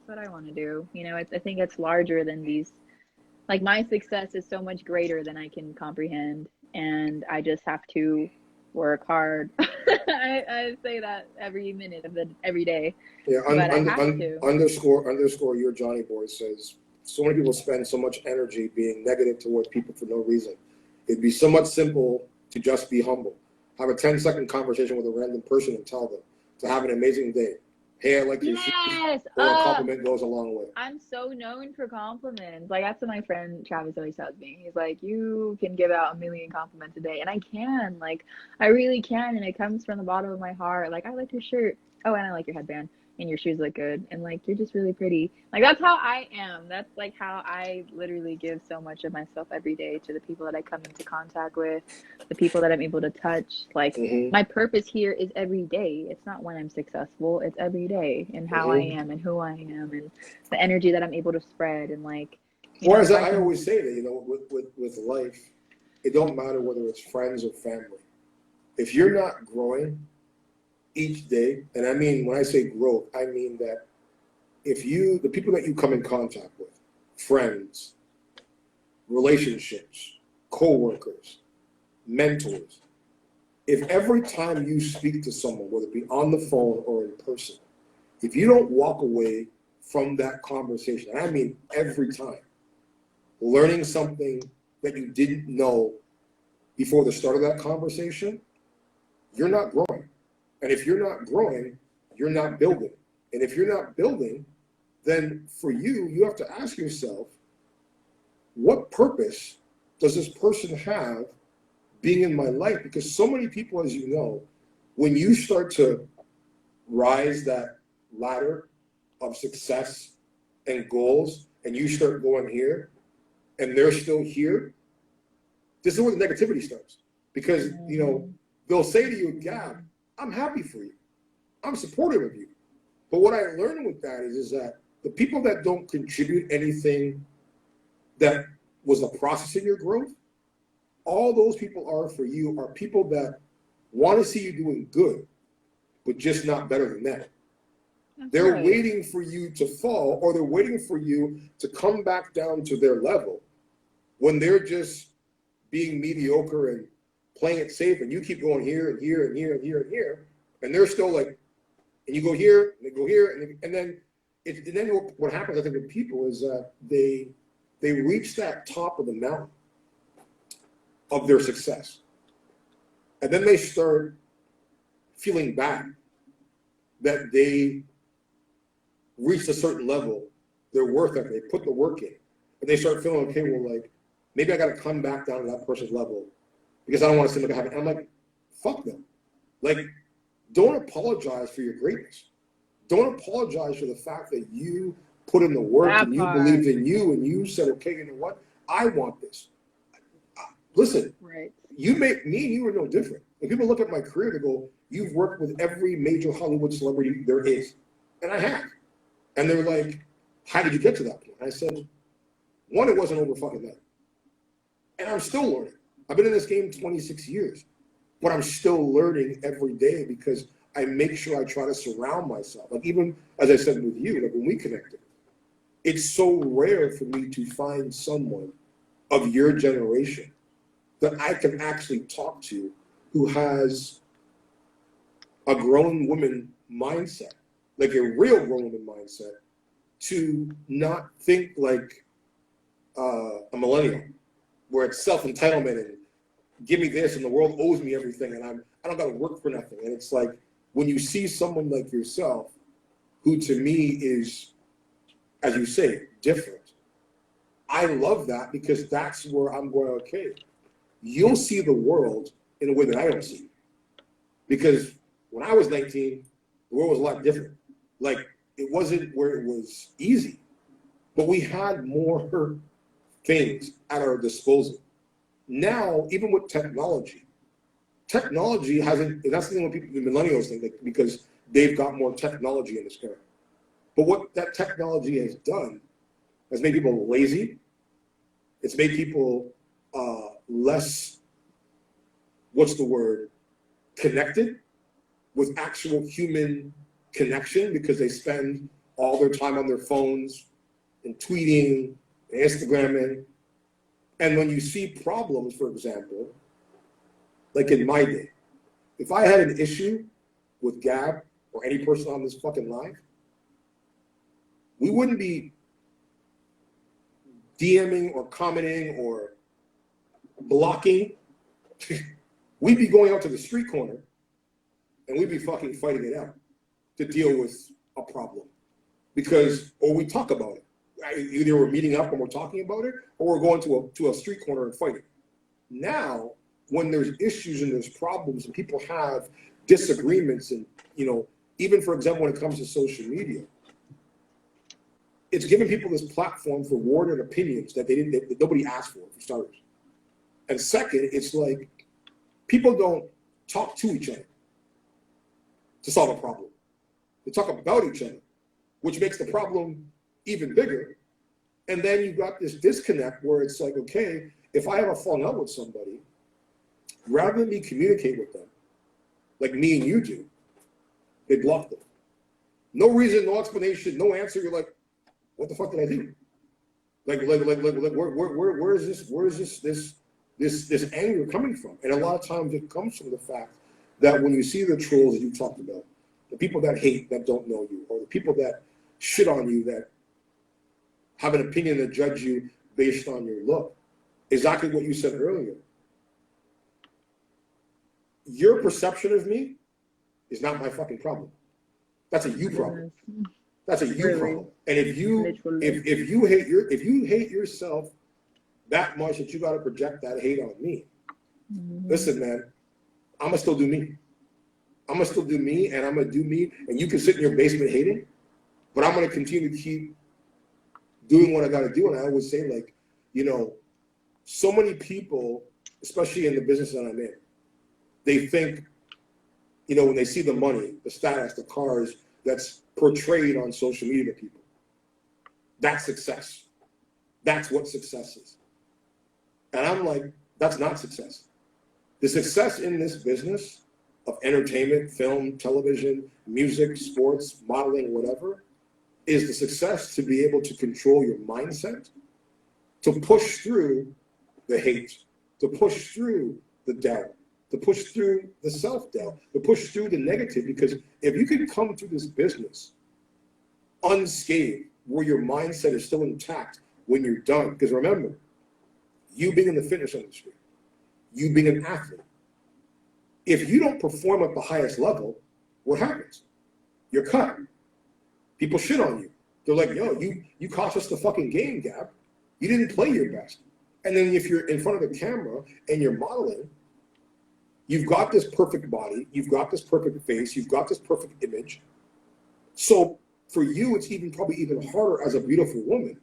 what I want to do. I think it's larger than these. Like, my success is so much greater than I can comprehend, and I just have to work hard. I say that every minute of every day. Yeah, but I have to. Underscore your Johnny Boy says, so many people spend so much energy being negative towards people for no reason. It'd be so much simple to just be humble. Have a 10-second conversation with a random person and tell them to have an amazing day. Hey, I like your shoes. Or a compliment goes a long way. I'm so known for compliments. Like, that's what my friend Travis always tells me. He's like, you can give out 1 million compliments a day. And I can. Like, I really can. And it comes from the bottom of my heart. Like, I like your shirt. Oh, and I like your headband. And your shoes look good. And, like, you're just really pretty. Like, that's how I am. That's, like, how I literally give so much of myself every day to the people that I come into contact with, the people that I'm able to touch. Like, my purpose here is every day. It's not when I'm successful. It's every day, and how I am and who I am and the energy that I'm able to spread. And, like, well, as I always say that, with life, it don't matter whether it's friends or family. If you're not growing each day, and I mean, when I say growth, I mean that the people that you come in contact with, friends, relationships, co-workers, mentors, if every time you speak to someone, whether it be on the phone or in person, if you don't walk away from that conversation, and I mean every time, learning something that you didn't know before the start of that conversation, you're not growing. And if you're not growing, you're not building. And if you're not building, then for you have to ask yourself, what purpose does this person have being in my life? Because so many people, as you know, when you start to rise that ladder of success and goals, and you start going here, and they're still here, this is where the negativity starts. Because, they'll say to you, Gab, I'm happy for you. I'm supportive of you. But what I learned with that is that the people that don't contribute anything that was the process of your growth, all those people are for you are people that want to see you doing good, but just not better than that. They're right. waiting for you to fall, or they're waiting for you to come back down to their level when they're just being mediocre and playing it safe, and you keep going here and here and here and here and here, and they're still like, and you go here and they go here, and then what happens, I think, with people is that they reach that top of the mountain of their success, and then they start feeling bad that they reached a certain level, their worth ethic, they put the work in, and they start feeling, okay, well, like, maybe I got to come back down to that person's level because I don't want to seem like I haven't. I'm like, fuck them. Like, don't apologize for your greatness. Don't apologize for the fact that you put in the work and you believed in you and you said, okay, you know what? I want this. Listen, Right. me and you are no different. When people look at my career, they go, you've worked with every major Hollywood celebrity there is. And I have. And they're like, how did you get to that point? I said, one, it wasn't over fucking that. And I'm still learning. I've been in this game 26 years, but I'm still learning every day because I make sure I try to surround myself. Like, even as I said with you, like when we connected, it's so rare for me to find someone of your generation that I can actually talk to who has a grown woman mindset, like a real grown woman mindset, to not think like a millennial, where it's self-entitlement and give me this and the world owes me everything and I don't got to work for nothing. And it's like, when you see someone like yourself, who to me is, as you say, different, I love that because that's where I'm going, okay, you'll see the world in a way that I don't see. Because when I was 19, the world was a lot different. Like, it wasn't where it was easy, but we had more things at our disposal. Now, even with technology hasn't, that's the thing when people, the millennials think, like, because they've got more technology in this era. But what that technology has done has made people lazy. It's made people less, what's the word, connected with actual human connection, because they spend all their time on their phones and tweeting and Instagramming. And when you see problems, for example, like in my day, if I had an issue with Gab or any person on this fucking live, we wouldn't be DMing or commenting or blocking. We'd be going out to the street corner and we'd be fucking fighting it out to deal with a problem. Because, or we talk about it. Either we're meeting up and we're talking about it, or we're going to a street corner and fighting. Now, when there's issues and there's problems and people have disagreements, and, you know, even for example, when it comes to social media, it's giving people this platform for worded opinions that that nobody asked for starters. And second, it's like people don't talk to each other to solve a problem. They talk about each other, which makes the problem even bigger. And then you've got this disconnect where it's like, okay, if I have a falling out with somebody, rather than me communicate with them, like me and you do, they block them. No reason, no explanation, no answer. You're like, what the fuck did I do? Like where is this anger coming from? And a lot of times it comes from the fact that when you see the trolls that you talked about, the people that hate, that don't know you, or the people that shit on you, that have an opinion, that judge you based on your look, exactly what you said earlier. Your perception of me is not my fucking problem. That's a you problem. That's a you problem. And if you hate yourself that much that you got to project that hate on me, listen, man, I'm gonna still do me. I'm gonna still do me, and I'm gonna do me. And you can sit in your basement hating, but I'm gonna continue to keep doing what I got to do. And I always say, like, you know, so many people, especially in the business that I'm in, they think, you know, when they see the money, the status, the cars that's portrayed on social media to people, That's success. That's what success is. And I'm like, that's not success. The success in this business of entertainment, film, television, music, sports, modeling, whatever, is the success to be able to control your mindset, to push through the hate, to push through the doubt, to push through the self-doubt, to push through the negative. Because if you can come through this business unscathed, where your mindset is still intact when you're done, because remember, you being in the fitness industry, you being an athlete, if you don't perform at the highest level, what happens? You're cut. People shit on you. They're like, yo, you cost us the fucking game, Gab. You didn't play your best. And then if you're in front of the camera and you're modeling, you've got this perfect body, you've got this perfect face, you've got this perfect image. So for you, it's probably even harder as a beautiful woman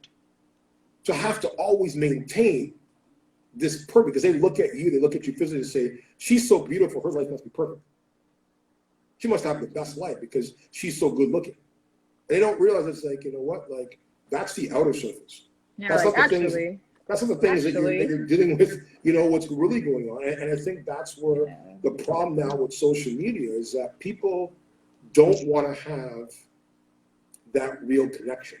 to have to always maintain this perfect, because they look at you physically and say, she's so beautiful, her life must be perfect. She must have the best life because she's so good looking. And they don't realize it's like, you know what, like, that's the outer surface. Yeah, that's like, not the things. That's not the things that you're dealing with, you know, what's really going on. And I think that's where the problem now with social media is that people don't want to have that real connection,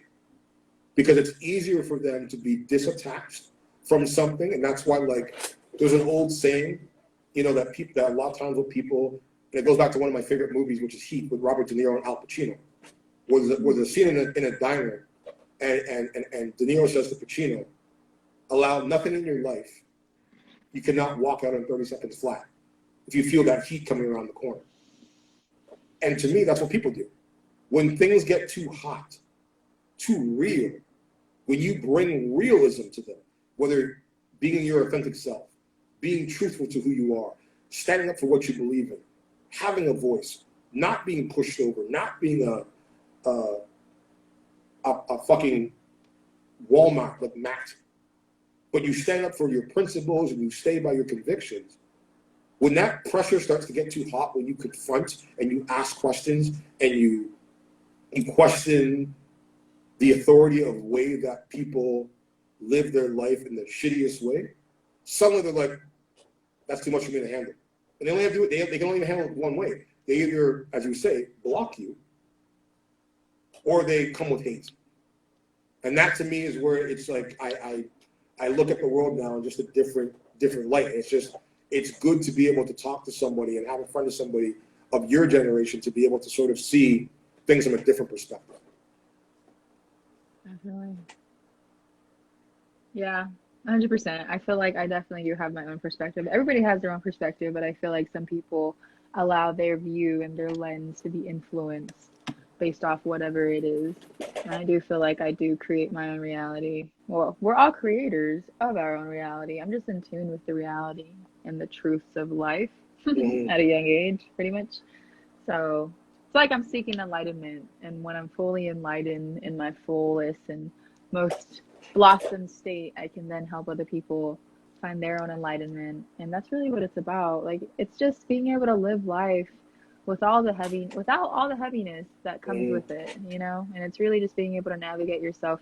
because it's easier for them to be disattached from something. And that's why, like, there's an old saying, you know, that a lot of times with people, and it goes back to one of my favorite movies, which is Heat, with Robert De Niro and Al Pacino, was a scene in a diner, and De Niro says to Pacino, allow nothing in your life. You cannot walk out in 30 seconds flat if you feel that heat coming around the corner. And to me, that's what people do. When things get too hot, too real, when you bring realism to them, whether being your authentic self, being truthful to who you are, standing up for what you believe in, having a voice, not being pushed over, not being a fucking Walmart like Matt, but you stand up for your principles and you stay by your convictions. When that pressure starts to get too hot, when you confront and you ask questions and you question the authority of way that people live their life in the shittiest way, suddenly they're like, that's too much for me to handle. And they only have to do it, they can only handle it one way. They either, as you say, block you, or they come with hate. And that to me is where it's like, I look at the world now in just a different light. It's good to be able to talk to somebody and have a friend of somebody of your generation to be able to sort of see things from a different perspective. Definitely. Yeah, 100%. I feel like I definitely do have my own perspective. Everybody has their own perspective, but I feel like some people allow their view and their lens to be influenced based off whatever it is. And I do feel like I do create my own reality. Well, we're all creators of our own reality. I'm just in tune with the reality and the truths of life at a young age, pretty much. So it's like I'm seeking enlightenment. And when I'm fully enlightened in my fullest and most blossom state, I can then help other people find their own enlightenment. And that's really what it's about. Like, it's just being able to live life without all the heaviness that comes with it, you know? And it's really just being able to navigate yourself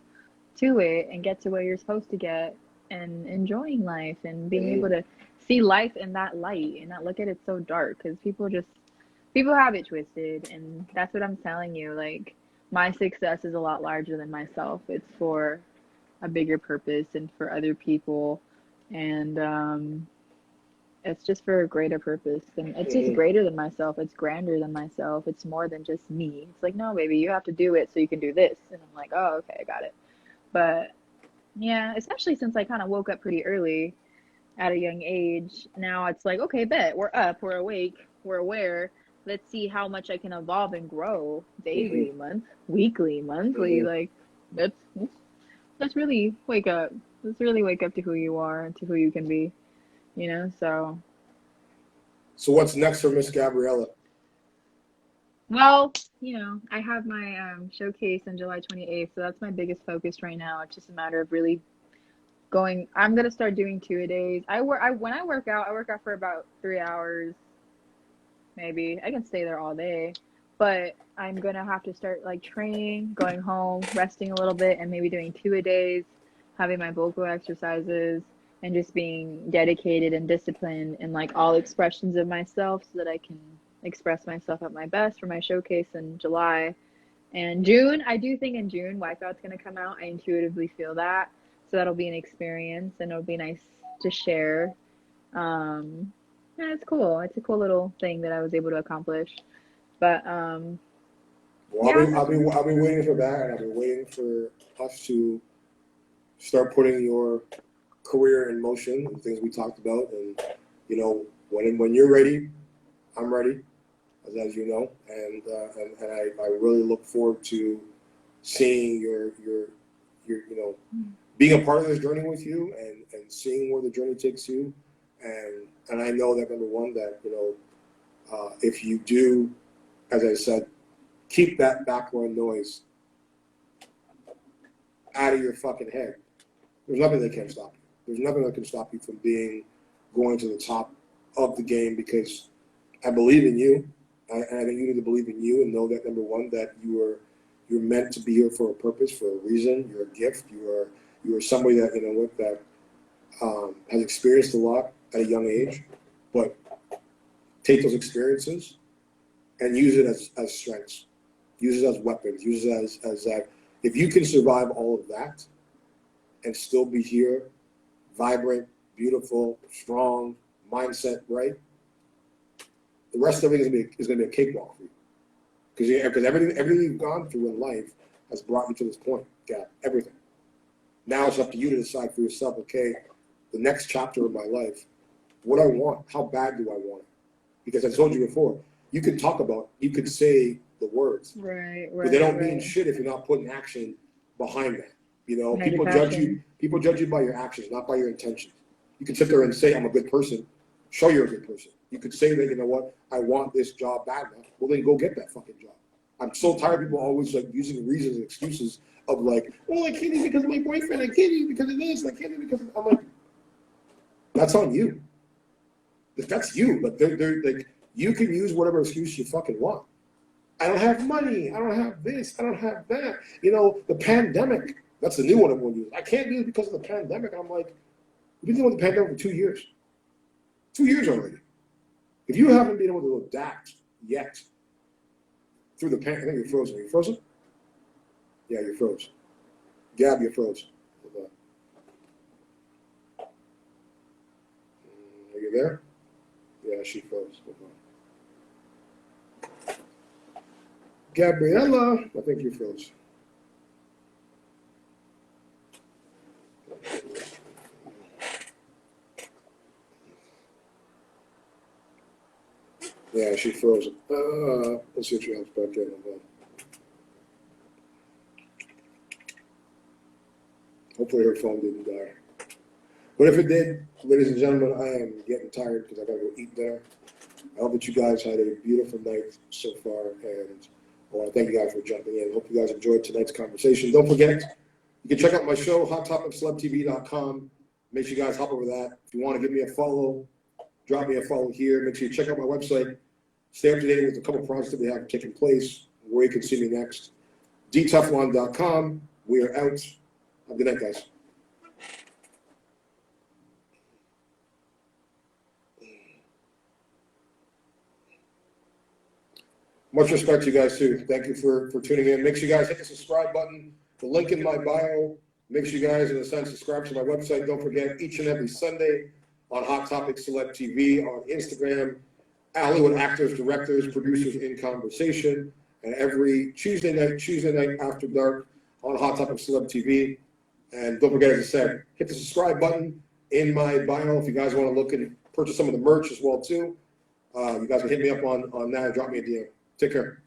to it and get to where you're supposed to get and enjoying life and being able to see life in that light and not look at it so dark, because people have it twisted. And that's what I'm telling you. Like, my success is a lot larger than myself. It's for a bigger purpose and for other people. And it's just for a greater purpose. And it's just greater than myself. It's grander than myself. It's more than just me. It's like, no, baby, you have to do it so you can do this. And I'm like, oh, okay, I got it. But yeah, especially since I kind of woke up pretty early at a young age. Now it's like, okay, bet, we're up, we're awake, we're aware. Let's see how much I can evolve and grow daily, weekly, monthly. Like, let's really wake up. Let's really wake up to who you are and to who you can be, you know? So what's next for Miss Gabriella? Well, you know, I have my showcase on July 28th, so that's my biggest focus right now. It's just a matter of really going. I'm gonna start doing 2-a-days. When I work out for about 3 hours, maybe. I can stay there all day, but I'm gonna have to start like training, going home, resting a little bit, and maybe doing 2-a-days, having my vocal exercises, and just being dedicated and disciplined in like all expressions of myself so that I can express myself at my best for my showcase in July. And June, I do think in June, Wipeout's going to come out. I intuitively feel that. So that'll be an experience and it'll be nice to share. Yeah, it's cool. It's a cool little thing that I was able to accomplish. But Well, yeah. I've been waiting for that, and I've been waiting for us to start putting your career in motion and things we talked about. And you know, when you're ready, I'm ready, as you know, and I really look forward to seeing your you know, being a part of this journey with you, and seeing where the journey takes you. And I know that, number one, that, you know, if you do, as I said, keep that background noise out of your fucking head, there's nothing that can stop you. There's nothing that can stop you from going to the top of the game, because I believe in you. And I think you need to believe in you and know that, number one, that you're meant to be here for a purpose, for a reason. You're a gift. You are somebody that, you know what, that has experienced a lot at a young age, but take those experiences and use it as strengths. Use it as weapons. Use it as that. If you can survive all of that and still be here, vibrant, beautiful, strong, mindset right, the rest of it is going to be a cakewalk for you. Because everything you've gone through in life has brought you to this point, Gab. Everything. Now it's up to you to decide for yourself, okay, the next chapter of my life, what I want, how bad do I want it? Because I told you before, you could say the words, Right. but they don't mean shit if you're not putting action behind that. You know, Behind people your judge passion. People judge you by your actions, not by your intentions. You can sit there and say, I'm a good person. Show you're a good person. You could say that, you know what, I want this job bad enough. Well, then go get that fucking job. I'm so tired of people always like using reasons and excuses of like, well, I can't eat because of my boyfriend. I can't eat because of this. I can't eat because of... I'm like, that's on you. That's you. Like, they're like, you can use whatever excuse you fucking want. I don't have money. I don't have this. I don't have that. You know, the pandemic. That's the new one everyone uses. I can't do it because of the pandemic. I'm like, we've been dealing with the pandemic for 2 years. 2 years already. If you haven't been able to adapt yet through the pandemic, I think you're frozen. Are you frozen? Yeah, you're frozen. Gab, you're frozen. Hold on. Are you there? Yeah, she froze. Hold on. Gabriella, I think you froze. Yeah, she froze. Let's see if she comes back in. Hopefully her phone didn't die. But if it did, ladies and gentlemen, I am getting tired because I gotta go eat dinner. I hope that you guys had a beautiful night so far, and I want to thank you guys for jumping in. Hope you guys enjoyed tonight's conversation. Don't forget, you can check out my show, hottopiccelebtv.com. Make sure you guys hop over that. If you want to give me a follow, drop me a follow here. Make sure you check out my website. Stay up to date with a couple projects that we have taking place, where you can see me next. DTEFLON.com. We are out. Have a good night, guys. Much respect to you guys, too. Thank you for tuning in. Make sure you guys hit the subscribe button, the link in my bio. Make sure you guys, in a sense, subscribe to my website. Don't forget, each and every Sunday on Hot Topic Celeb TV, on Instagram, Hollywood actors, directors, producers in conversation, and every Tuesday night after dark on Hot Topic Celeb TV. And don't forget, as I said, hit the subscribe button in my bio if you guys want to look and purchase some of the merch as well, too. You guys can hit me up on that or drop me a DM. Take care.